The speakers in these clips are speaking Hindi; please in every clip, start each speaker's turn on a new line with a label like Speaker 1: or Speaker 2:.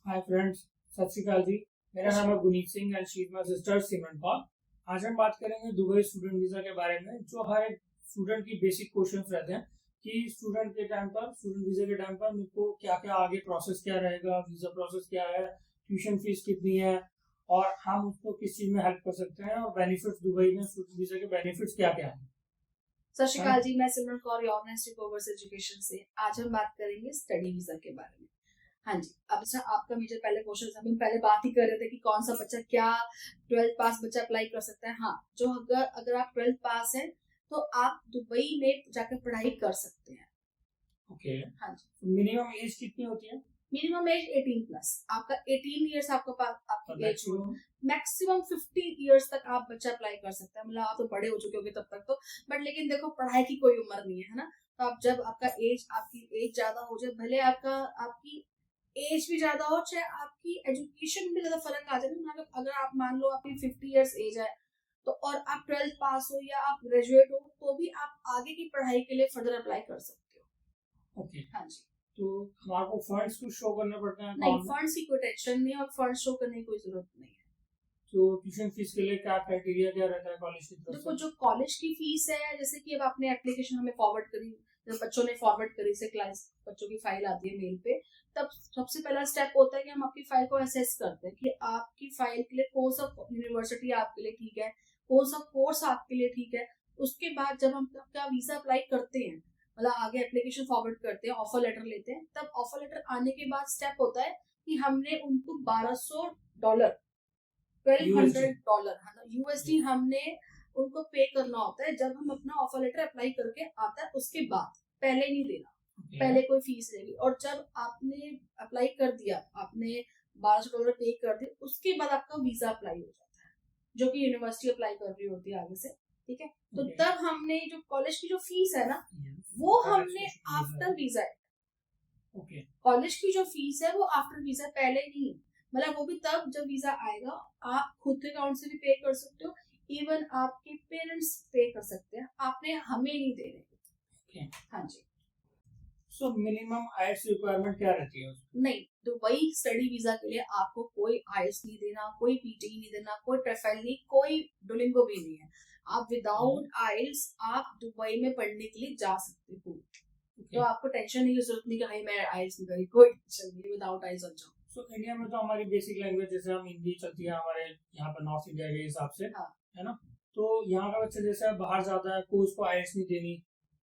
Speaker 1: हाय फ्रेंड्स, सत श्री अकाल जी। मेरा नाम है Guneet Singh and she is my sister Simran Kaur. आज हम बात करेंगे दुबई स्टूडेंट वीजा के बारे में, जो हर एक स्टूडेंट की बेसिक क्वेश्चंस रहते हैं कि स्टूडेंट वीजा के टाइम पर मुझको क्या क्या आगे प्रोसेस क्या रहेगा, वीजा प्रोसेस क्या है, ट्यूशन फीस कितनी है और हम उसको किस चीज में हेल्प कर सकते हैं, और बेनिफिट्स दुबई में स्टूडेंट वीजा के बेनिफिट्स क्या क्या है।
Speaker 2: सत श्री अकाल जी, मैं सिमरन कौर ऑर्गेनाइज्ड कोवर्स एजुकेशन से। आज हम बात करेंगे स्टडी वीजा के बारे में। हाँ जी, अब अच्छा आपका मेजर पहले क्वेश्चन हम पहले बात ही कर रहे थे कि कौन सा बच्चा क्या 12th पास बच्चा अप्लाई कर सकता है। हाँ, जो अगर आप 12th पास है तो आप दुबई में जाकर पढ़ाई कर सकते हैं।
Speaker 1: ओके,
Speaker 2: हाँ जी।
Speaker 1: मिनिमम एज कितनी होती है?
Speaker 2: Minimum age 18 plus. आपका 18 ईयर्स आपका पास आपकी एज हो। मैक्सिमम 50 ईयर्स तक आप बच्चा अप्लाई कर सकते हैं। मतलब आप तो बड़े हो चुके होंगे तब तक तो, बट लेकिन देखो पढ़ाई की कोई उम्र नहीं है ना। तो आप जब आपकी एज ज्यादा हो जाए, भले आपकी एज भी ज्यादा हो, चाहे आपकी एजुकेशन में ज्यादा फर्क आ जाए। मतलब अगर आप मान लो आपकी 50 ईयर्स एज है तो और आप 12th पास हो या आप ग्रेजुएट हो, तो भी आप आगे की पढ़ाई के लिए फर्दर अप्लाई कर सकते हो।
Speaker 1: ओके,
Speaker 2: हाँ जी।
Speaker 1: तो हमारे को फंड्स कुछ शो करना पड़ता है?
Speaker 2: नहीं, फंड्स की कोई टेंशन नहीं और फंड शो करने की कोई जरूरत नहीं है।
Speaker 1: तो ट्यूशन फीस के लिए क्या क्राइटेरिया क्या रहता है कॉलेज की तरफ से?
Speaker 2: देखो, जो कॉलेज की फीस है, जैसे कि अब आपने एप्लीकेशन हमें फॉरवर्ड करी, जब बच्चों ने फॉरवर्ड करी से क्लास बच्चों की फाइल आती है मेल पे, तब सबसे पहला स्टेप होता है कि हम आपकी फाइल को असेस करते हैं कि आपकी फाइल के लिए कौन सा यूनिवर्सिटी आपके लिए ठीक है, कौन सा कोर्स आपके लिए ठीक है। उसके बाद जब हम आपका वीजा अप्लाई करते हैं, मतलब आगे एप्लीकेशन फॉरवर्ड करते हैं, ऑफर लेटर लेते हैं, तब ऑफर लेटर आने के बाद स्टेप होता है कि हमने उनको $1200 $1200 यूएसडी हमने उनको पे करना होता है जब हम अपना ऑफर लेटर अप्लाई करके आता है। उसके बाद पहले नहीं देना, पहले कोई फीस लेगी। और जब आपने अप्लाई कर दिया, आपने $1200 पे कर दिए, उसके बाद आपका वीजा अप्लाई हो जाता है, जो कि यूनिवर्सिटी अप्लाई कर रही होती है आगे से। ठीक है, तो तब हमने जो कॉलेज की जो फीस है ना, वो हमने आफ्टर वीजा है। कॉलेज की जो फीस है वो आफ्टर वीजा, पहले नहीं। मतलब वो भी तब जब वीजा आएगा। आप खुद के अकाउंट से भी पे कर सकते हो, इवन आपके पेरेंट्स पे कर सकते हैं, आपने हमें नहीं देने। हाँ जी।
Speaker 1: सो मिनिमम आईएलटीएस रिक्वायरमेंट क्या रहती है?
Speaker 2: नहीं, दुबई स्टडी वीजा के लिए आपको कोई आईएलटीएस नहीं देना, कोई पीटी नहीं देना, कोई टोफेल नहीं, कोई डुओलिंगो भी नहीं है। आप विदाउट आईएलटीएस आप दुबई में पढ़ने के लिए जा सकते हो। तो आपको टेंशन नहीं की जरूरत नहीं कि भाई मैं आईएलटीएस नहीं करी, कोई टेंशन नहीं, विदाउट आईएलटीएस चल जाओ।
Speaker 1: सो इंडिया में तो हमारी बेसिक लैंग्वेज जैसे हम हिंदी चलती है हमारे यहाँ पर नॉर्थ इंडिया के हिसाब से। हाँ। है ना? तो यहाँ का बच्चा जैसे बाहर जाता है, कोई उसको आईएलटीएस नहीं देनी।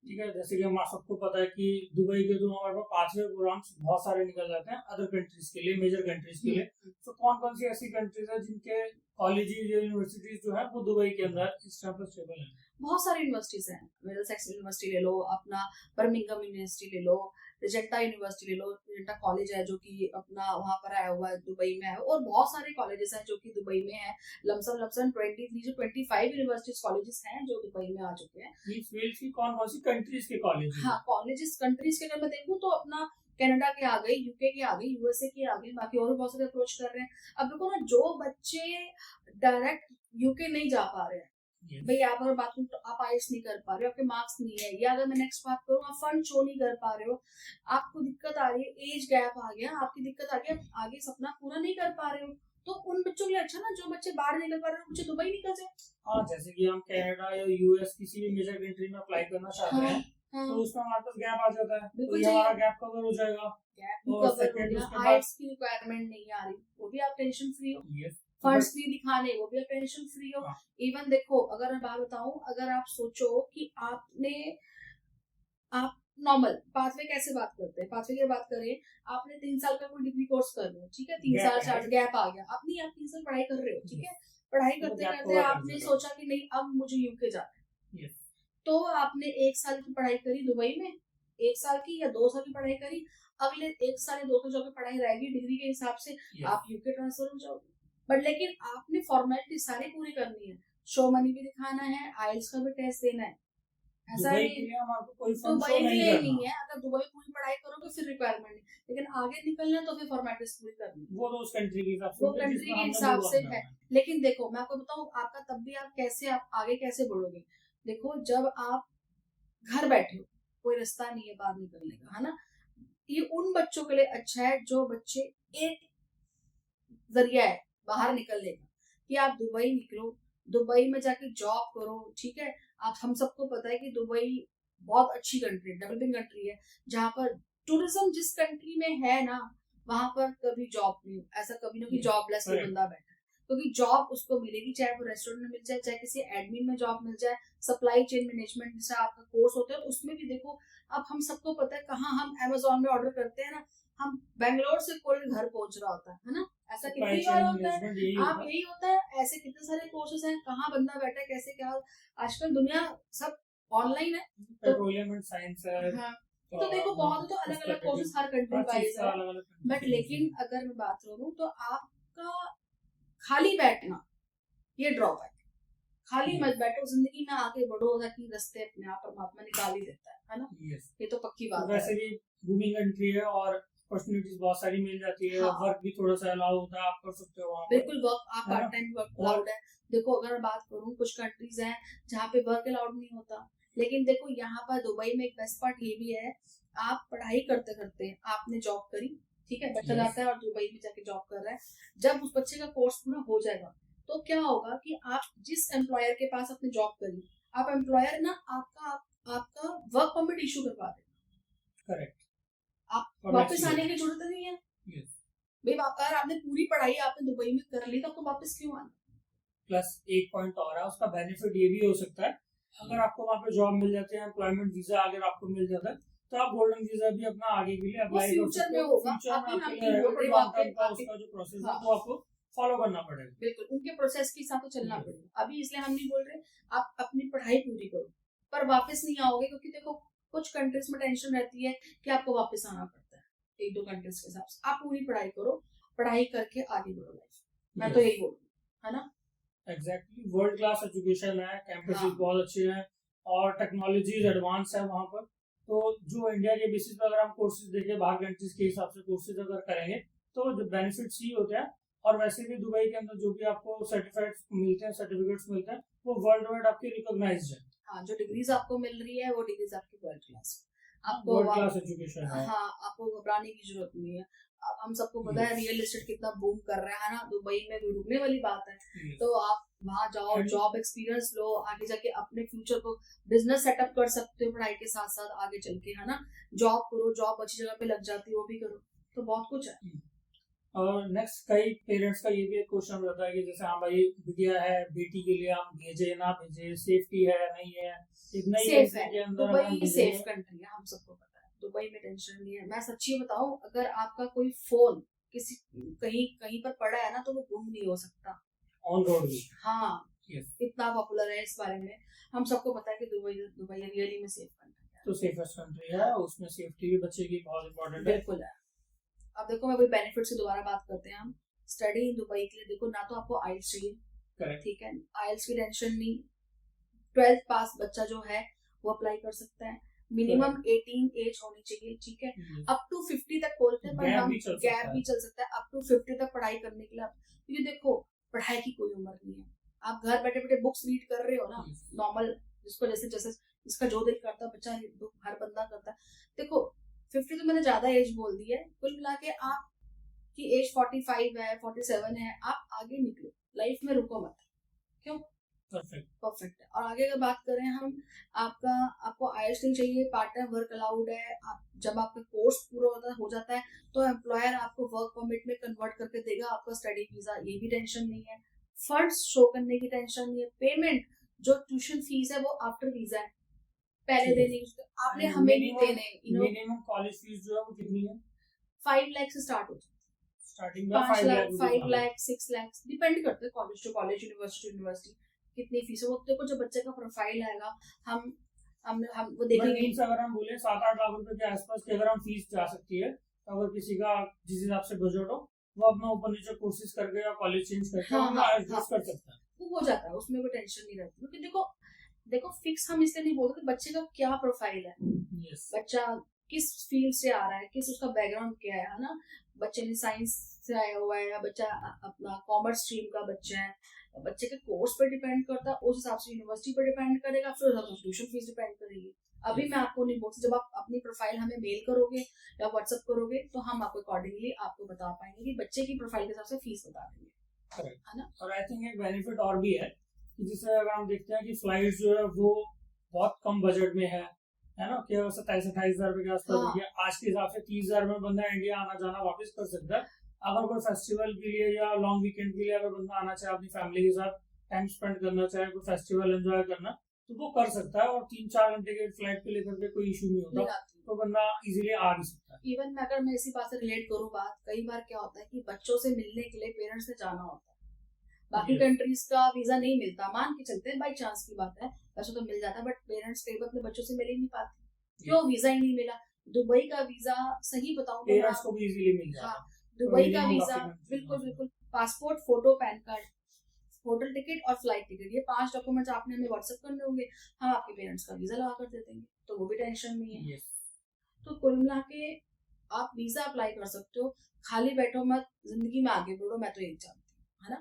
Speaker 1: ठीक है, जैसे कि हमारा सबको पता है कि दुबई के तो हमारे पास पाथवे प्रोग्राम्स बहुत सारे निकल जाते हैं अदर कंट्रीज के लिए, मेजर कंट्रीज के लिए। तो कौन कौन सी ऐसी कंट्रीज है जिनके कॉलेजेस या यूनिवर्सिटीज जो है वो दुबई के अंदर इस टाइम पर स्टेबल है?
Speaker 2: बहुत सारी यूनिवर्सिटीज हैं। मिडलसेक्स यूनिवर्सिटी ले लो, अपना बर्मिंघम यूनिवर्सिटी ले लो, रिजेंटा यूनिवर्सिटी ले लो। रिजेंटा कॉलेज है जो कि अपना वहां पर आया हुआ है, दुबई में है। और बहुत सारे कॉलेजेस हैं जो कि दुबई में है। लमसम 23 से 25 यूनिवर्सिटीज कॉलेजेस हैं जो दुबई में आ चुके हैं।
Speaker 1: ये फील्ड की कौन कौन सी कंट्रीज के कॉलेज?
Speaker 2: हाँ, कॉलेजेस कंट्रीज के अगर मैं देखूँ तो अपना कनाडा के आ गए, यूके के आ गए, यूएसए के आ गए, बाकी और बहुत सारे अप्रोच कर रहे हैं। अब देखो ना, जो बच्चे डायरेक्ट यूके नहीं जा पा रहे हैं, भाई आप अगर बात करूँ तो आप आईएलटीएस नहीं कर पा रहे हो, आपके मार्क्स नहीं है, या अगर मैं नेक्स्ट बात करूँ आप फंड शो नहीं कर पा रहे हो, आपको दिक्कत आ रही है, एज गैप आ गया, आपकी दिक्कत आ गई, आप आगे सपना पूरा नहीं कर पा रहे हो, तो उन बच्चों के लिए अच्छा ना, जो बच्चे बाहर निकल पा रहे हो, बच्चे दुबई निकल जाए।
Speaker 1: हाँ, जैसे कि हम कनाडा या यूएस किसी भी मेजर कंट्री में अप्लाई करना चाहते हैं, तो उसमें हमारे पास गैप आ जाता है, तो ये हमारा गैप कवर हो जाएगा।
Speaker 2: गैप कवर हो गया, आईएलटीएस की रिक्वायरमेंट नहीं आ रही, वो भी आप टेंशन फ्री हो। फंड्स भी दिखाने, वो भी आप टेंशन फ्री हो। इवन देखो, अगर मैं बात बताऊं, अगर आप सोचो कि आप नॉर्मल पाथवे कैसे बात करते हैं, पाथवे की बात करें, आपने 3 साल का कोई डिग्री कोर्स कर रहे हो, ठीक है, 3 साल 4 गैप आ गया, आप 3 साल पढ़ाई कर रहे हो, ठीक है, पढ़ाई करते करते आपने सोचा कि नहीं अब मुझे यूके जाना है, तो आपने 1 साल की पढ़ाई करी दुबई में, 1 साल की या 2 साल की पढ़ाई करी, अगले 1 साल या 2 साल जो की पढ़ाई रहेगी डिग्री के हिसाब से, आप यूके ट्रांसफर हो जाओगे। बट लेकिन आपने फॉर्मेलिटी सारी पूरी करनी है, शो मनी भी दिखाना है, आईएलटीएस का भी टेस्ट देना है। ऐसा
Speaker 1: दुबई
Speaker 2: के लिए नहीं है। अगर दुबई पूरी पढ़ाई करोगे फिर रिक्वायरमेंट नहीं, लेकिन आगे निकलना तो फिर फॉर्मेलिटीज पूरी करनी,
Speaker 1: वो तो उस कंट्री के हिसाब से,
Speaker 2: वो कंट्री के हिसाब से है। लेकिन देखो मैं आपको बताऊं, आपका तब भी आप आगे कैसे बढ़ोगे। देखो, जब आप घर बैठे हो, कोई रास्ता नहीं है बाहर निकलने का, है ना, ये उन बच्चों के लिए अच्छा है जो बच्चे एक जरिया है बाहर निकलने का, कि आप दुबई निकलो, दुबई में जाके जॉब करो, ठीक है। आप हम सबको पता है कि दुबई बहुत अच्छी कंट्री है, डेवलपिंग कंट्री है, जहाँ पर टूरिज्म जिस कंट्री में है ना, वहां पर कभी जॉब नहीं, ऐसा कभी ना कि जॉबलेस कोई बंदा बैठा है, क्योंकि जॉब उसको मिलेगी, चाहे वो रेस्टोरेंट में मिल जाए, चाहे किसी एडमिन में जॉब मिल जाए, सप्लाई चेन मैनेजमेंट जैसा आपका कोर्स होता है, उसमें भी देखो। अब हम सबको पता है कहाँ हम अमेजोन में ऑर्डर करते हैं ना, हम बेंगलोर से कोई घर पहुंच रहा होता है ना, ऐसा कितनी बार होता है। आप यही होता है, ऐसे कितने सारे कोर्सेज हैं, कहाँ बंदा बैठा है, कैसे क्या, आजकल दुनिया सब ऑनलाइन है।
Speaker 1: पेट्रोलियम एंड साइंस है।
Speaker 2: हाँ, तो देखो बहुत तो अलग अलग कोर्सेज हर कंट्री वाइज है, बट लेकिन अगर मैं बात करूँ तो आपका खाली बैठना ये ड्रॉप है। खाली मत बैठो, जिंदगी में आगे बढ़ो, ताकि रास्ते अपने आप परमात्मा निकाल ही देता है ना। ये तो पक्की बात है।
Speaker 1: वैसे भी बूमिंग कंट्री है और अपॉर्चुनिटीज बहुत सारी मिल जाती है।
Speaker 2: हाँ।
Speaker 1: वर्क भी थोड़ा सा अलाउ होता है, आप कर सकते हो वहाँ पर।
Speaker 2: बिल्कुल, वर्क आप पार्ट टाइम वर्क अलाउड है। देखो अगर मैं बात करूँ, कुछ कंट्रीज हैं जहाँ पे वर्क अलाउड नहीं होता, लेकिन देखो यहाँ पर दुबई में एक बेस्ट पार्ट ये भी है, आप पढ़ाई करते करते आपने जॉब करी, ठीक है, बच्चा जाता है और दुबई में जाके जॉब कर रहा है, जब उस बच्चे का कोर्स पूरा हो जाएगा तो क्या होगा कि आप जिस एम्प्लॉयर के पास अपनी जॉब करी, आप एम्प्लॉयर ना आपका वर्क परमिट इशू करवा देगा।
Speaker 1: करेक्ट।
Speaker 2: आप वापस आने की जरूरत नहीं है। भाई अगर आपने पूरी पढ़ाई आपने दुबई में कर ली तो आपको वापस क्यों आना।
Speaker 1: प्लस एक पॉइंट और है, उसका बेनिफिट ये भी हो सकता है, अगर आपको वहाँ पे जॉब मिल जाती है, एम्प्लॉयमेंट वीजा अगर आपको मिल जाता है, तो आप गोल्डन वीजा भी अपना आगे के लिए अप्लाई कर सकते हो। फ्यूचर में आपके लिए रहेगा, बट लॉन्ग टर्म का उसका जो प्रोसेस है वो आपको फॉलो करना पड़ेगा।
Speaker 2: बिल्कुल, उनके प्रोसेस के हिसाब से चलना पड़ेगा। अभी इसलिए हम नहीं बोल रहे आप अपनी पढ़ाई पूरी करो, पर वापस नहीं आओगे, क्योंकि देखो कुछ कंट्रीज में टेंशन रहती है कि आपको वापस आना पड़ता है, एक दो कंट्रीज के हिसाब से। आप पूरी पढ़ाई करो, पढ़ाई करके आगे बढ़ो लाइफ। मैं तो यही बोल रही हूँ, है ना।
Speaker 1: एग्जैक्टली, वर्ल्ड क्लास एजुकेशन है, कैंपसेस बहुत अच्छे हैं और टेक्नोलॉजी एडवांस है वहाँ पर। तो जो इंडिया के बेसिस पे अगर हम कोर्सेज देखें, बाहर कंट्रीज के हिसाब से कोर्सेज अगर करेंगे तो जो बेनिफिट्स ही होते हैं। और वैसे भी दुबई के अंदर जो भी आपको सर्टिफिकेट्स मिलते हैं वो वर्ल्ड वाइड आपके रिकॉग्नाइज्ड है।
Speaker 2: हाँ, जो डिग्रीज आपको मिल रही है वो डिग्रीज आपकी वर्ल्ड क्लास, आपको
Speaker 1: वर्ल्ड क्लास एजुकेशन है।
Speaker 2: हाँ, आपको घबराने की जरूरत नहीं है। हम सबको पता है रियल एस्टेट कितना बूम कर रहा है ना, दुबई में कोई रुकने वाली बात है। तो आप वहाँ जाओ, जॉब एक्सपीरियंस लो, आगे जाके अपने फ्यूचर को बिजनेस सेटअप कर सकते हो पढ़ाई के साथ साथ आगे चल के, है ना। जॉब करो, जॉब अच्छी जगह पे लग जाती है, वो भी करो, तो बहुत कुछ है।
Speaker 1: और नेक्स्ट कई पेरेंट्स का ये भी एक क्वेश्चन रहता है कि जैसे हाँ भाई बिटिया है, बेटी के लिए हम भेजे ना भेजे, सेफ्टी है नहीं है, इतना ही
Speaker 2: सेफ है,
Speaker 1: के अंदर
Speaker 2: दुबई सेफ कंट्री है, हम सबको पता है, दुबई में टेंशन नहीं है। मैं सच्ची बताऊं, अगर आपका कोई फोन किसी कहीं कहीं पर पड़ा है ना, तो वो गुम नहीं हो सकता
Speaker 1: ऑन रोड भी।
Speaker 2: हाँ, इतना पॉपुलर है इस बारे में, हम सबको पता है कि दुबई रियली में सेफ कंट्री है।
Speaker 1: तो सेफेस्ट कंट्री है, उसमें सेफ्टी भी बच्चे की बहुत इंपॉर्टेंट है।
Speaker 2: बिल्कुल है। अब देखो मैं कोई बेनिफिट से दोबारा बात करते हैं हम। स्टडी इन दुबई के लिए देखो, ना तो आपको आइल्स चाहिए, ठीक है, आइल्स की टेंशन नहीं। 12th पास बच्चा जो है वो अप्लाई कर सकता है, मिनिमम 18 एज होनी चाहिए, ठीक है। अप टू 50 तक बोलते हैं, पर हम गैप भी चल सकता है अप टू 50 तक पढ़ाई करने के लिए। क्योंकि देखो पढ़ाई की कोई उम्र नहीं है, आप घर बैठे बैठे बुक्स रीड कर रहे हो ना, नॉर्मल जिसको जैसे जैसे जिसका जो दिल करता है बच्चा हर बंदा करता है। देखो 50 तो मैंने ज्यादा एज बोल दी है, कुल मिला के आप की एज 45 है, 47 है, आप आगे निकलो, लाइफ में रुको मत। क्यों? परफेक्ट है। और आगे अगर बात करें हम, आपको आइल्स नहीं चाहिए, पार्ट टाइम वर्क अलाउड है। आप जब आपका कोर्स पूरा हो जाता है तो एम्प्लॉयर आपको वर्क परमिट में कन्वर्ट करके देगा, आपका स्टडी वीजा, ये भी टेंशन नहीं है। फंड्स शो करने की टेंशन नहीं है। पेमेंट जो ट्यूशन फीस है वो आफ्टर वीजा है, पहले देने आपने हमें नहीं देने।
Speaker 1: मिनिमम कॉलेज फीस जो है वो कितनी है?
Speaker 2: 5 लाख से स्टार्ट होती है,
Speaker 1: स्टार्टिंग
Speaker 2: 5 लाख 5 लाख 6 लाख डिपेंड करते हैं college to college, university to university कितनी फीस है। वो देखो जब बच्चे का प्रोफाइल आएगा हम वो देखेंगे।
Speaker 1: अगर हम बोले 7-8 लाख रुपए के आसपास की अगर हम फीस जा सकती है, अगर किसी का जिस हिसाब से बजट हो वो अपना ऊपर नीचे कोशिश करके या कॉलेज चेंज करके एडजस्ट कर सकता है, वो
Speaker 2: हो जाता है, उसमें कोई टेंशन नहीं रहती। क्योंकि देखो फिक्स हम इसलिए नहीं बोलते, बच्चे का क्या प्रोफाइल है, बच्चा किस फील्ड से आ रहा है, किस उसका बैकग्राउंड क्या है ना। बच्चे ने साइंस से आया हुआ है या बच्चा अपना कॉमर्स स्ट्रीम का बच्चा है, बच्चे के कोर्स पे डिपेंड करता है, उस हिसाब से यूनिवर्सिटी पे डिपेंड करेगा, फिर ट्यूशन फीस डिपेंड करेगी। अभी मैं आपको नहीं बोल सकती, जब आप अपनी प्रोफाइल हमें मेल करोगे या व्हाट्सएप करोगे तो हम आपको अकॉर्डिंगली आपको बता पाएंगे कि बच्चे की प्रोफाइल के हिसाब से फीस बता देंगे।
Speaker 1: करेक्ट
Speaker 2: है ना।
Speaker 1: और आई थिंक एक बेनिफिट और भी है कि जैसे अगर हम देखते हैं कि फ्लाइट जो है वो बहुत कम बजट में है ना, कि 27-28 हजार रुपए के आसपास
Speaker 2: हाँ।
Speaker 1: है। आज के हिसाब से 30 हजार में बंदा इंडिया आना जाना वापस कर सकता है। अगर कोई फेस्टिवल के लिए या लॉन्ग वीकेंड के लिए अगर बंदा आना चाहे अपनी फैमिली के साथ टाइम स्पेंड करना चाहे, कोई फेस्टिवल एंजॉय करना, तो वो कर सकता है और 3-4 घंटे के फ्लाइट पे लेकर के कोई इशू नहीं होता, तो बंदा इजीली आ भी सकता है।
Speaker 2: इवन मैं अगर मैं इसी बात से रिलेट करूँ बात, कई बार क्या होता है कि बच्चों से मिलने के लिए पेरेंट्स से जाना होता है, बाकी कंट्रीज का वीजा नहीं मिलता, मान के चलते हैं बाई चांस की बात है, वैसे तो मिल जाता है, बट पेरेंट्स कई बार अपने बच्चों से मिल ही नहीं पाते, क्यों, वीजा ही नहीं मिला। दुबई का वीजा सही बताऊं तो
Speaker 1: पेरेंट्स को भी इजीली मिल जाता है।
Speaker 2: हाँ, दुबई का वीजा बिल्कुल बिल्कुल, passport, photo, pan card, hotel ticket और फ्लाइट टिकट, ये 5 डॉक्यूमेंट्स आपने हमें व्हाट्सएप करने होंगे, हम आपके पेरेंट्स का वीजा लगा कर दे देंगे, तो वो भी टेंशन नहीं है। तो कुल मिला के आप वीजा अप्लाई कर सकते हो, खाली बैठो मत, जिंदगी में आगे बढ़ो, मैं तो यही चाहती हूँ, है ना।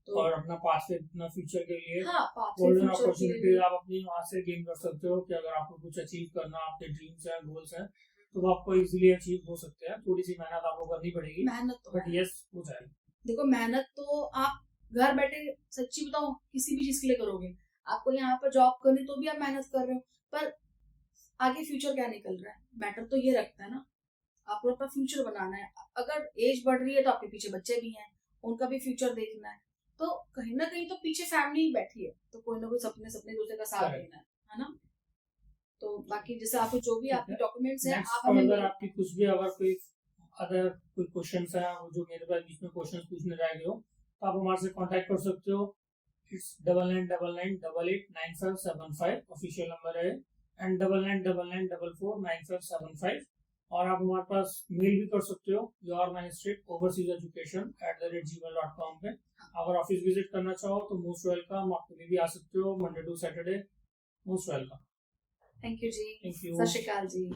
Speaker 1: तो और अपना पाथ अपना फ्यूचर के लिए
Speaker 2: हाँ,
Speaker 1: गोल्डन अपॉर्चुनिटीज आप अपनी वहां से गेन कर सकते हो कि अगर आपको कुछ अचीव करना, आपके ड्रीम्स हैं, गोल्स हैं, तो वो आपको इजीली अचीव हो सकते हैं। थोड़ी सी मेहनत आपको करनी पड़ेगी,
Speaker 2: मेहनत तो
Speaker 1: बट यस हो जाएगा।
Speaker 2: देखो मेहनत तो आप घर बैठे, सच्ची बताओ, किसी भी चीज के लिए करोगे, आपको यहाँ पर जॉब करनी तो भी आप मेहनत कर रहे हो, पर आगे फ्यूचर क्या निकल रहा है, मैटर तो ये रखता है ना, आपको अपना फ्यूचर बनाना है। अगर एज बढ़ रही है तो आपके पीछे बच्चे भी हैं, उनका भी फ्यूचर देखना है, तो कहीं ना कहीं तो पीछे फैमिली बैठी है, तो कोई ना कोई सपने दूसरे का साथ देना है ना। तो बाकी जैसे आपको जो भी आपके डॉक्यूमेंट्स हैं, आप हमें
Speaker 1: आपकी कुछ भी अगर कोई अदर कोई क्वेश्चंस है जो मेरे पास बीच में क्वेश्चंस पूछने रह गए हो, तो आप हमारे से कांटेक्ट कर सकते हो। इट्स 9999889575 ऑफिशियल नंबर है, एंड 9999449575। और आप हमारे पास मेल भी कर सकते हो yourmanistrateoversieseducation@gmail.com पे। अगर ऑफिस विजिट करना चाहो तो मोस्ट वेलकम, आप कभी भी आ सकते हो, Monday to Saturday, most welcome.
Speaker 2: Thank you जी,
Speaker 1: थैंक यू,
Speaker 2: सत श्री अकाल जी।